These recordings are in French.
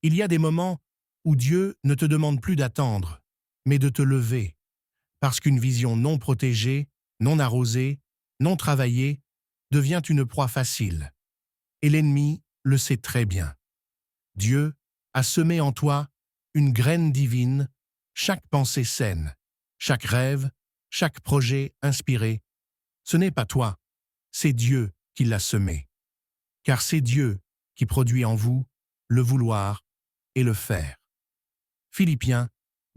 Il y a des moments où Dieu ne te demande plus d'attendre, mais de te lever, parce qu'une vision non protégée, non arrosée, non travaillée, devient une proie facile. Et l'ennemi le sait très bien. Dieu a semé en toi une graine divine, chaque pensée saine, chaque rêve, chaque projet inspiré. Ce n'est pas toi, c'est Dieu qui l'a semé. Car c'est Dieu qui produit en vous le vouloir et le faire. Philippiens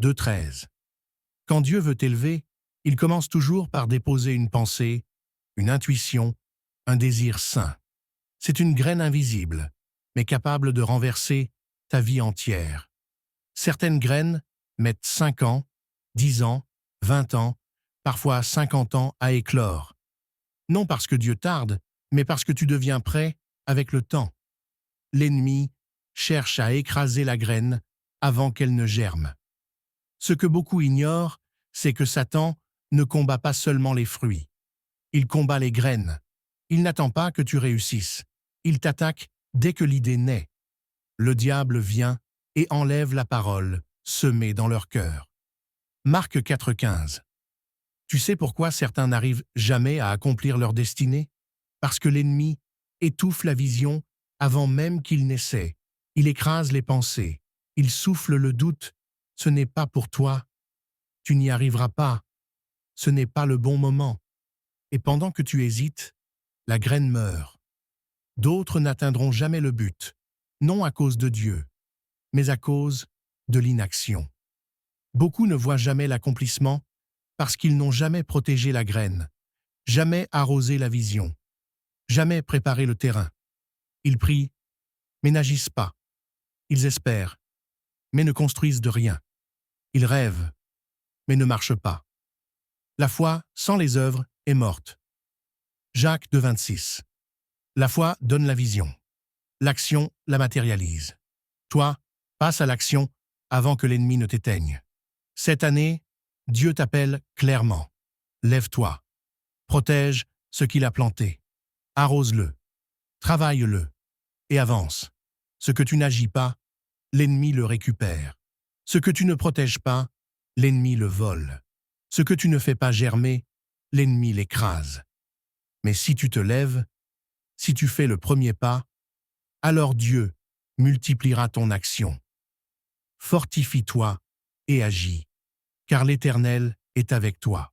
2,13. Quand Dieu veut t'élever, il commence toujours par déposer une pensée, une intuition, un désir saint. C'est une graine invisible, mais capable de renverser ta vie entière. Certaines graines mettent 5 ans, 10 ans, 20 ans, parfois 50 ans à éclore. Non parce que Dieu tarde, mais parce que tu deviens prêt avec le temps. L'ennemi cherche à écraser la graine avant qu'elle ne germe. Ce que beaucoup ignorent, c'est que Satan ne combat pas seulement les fruits. Il combat les graines. Il n'attend pas que tu réussisses. Il t'attaque dès que l'idée naît. Le diable vient et enlève la parole semée dans leur cœur. Marc 4,15. Tu sais pourquoi certains n'arrivent jamais à accomplir leur destinée? Parce que l'ennemi étouffe la vision avant même qu'il n'essaie. Il écrase les pensées. Il souffle le doute. Ce n'est pas pour toi. Tu n'y arriveras pas. Ce n'est pas le bon moment. Et pendant que tu hésites, la graine meurt. D'autres n'atteindront jamais le but, non à cause de Dieu, mais à cause de l'inaction. Beaucoup ne voient jamais l'accomplissement parce qu'ils n'ont jamais protégé la graine, jamais arrosé la vision, jamais préparé le terrain. Ils prient, mais n'agissent pas. Ils espèrent, mais ne construisent de rien. Ils rêvent, mais ne marchent pas. La foi, sans les œuvres, est morte. Jacques 2,26. La foi donne la vision. L'action la matérialise. Toi, passe à l'action avant que l'ennemi ne t'éteigne. Cette année, Dieu t'appelle clairement. Lève-toi. Protège ce qu'il a planté. Arrose-le. Travaille-le. Et avance. Ce que tu n'agis pas, l'ennemi le récupère. Ce que tu ne protèges pas, l'ennemi le vole. Ce que tu ne fais pas germer, l'ennemi l'écrase. Mais si tu te lèves, si tu fais le premier pas, alors Dieu multipliera ton action. Fortifie-toi et agis, car l'Éternel est avec toi.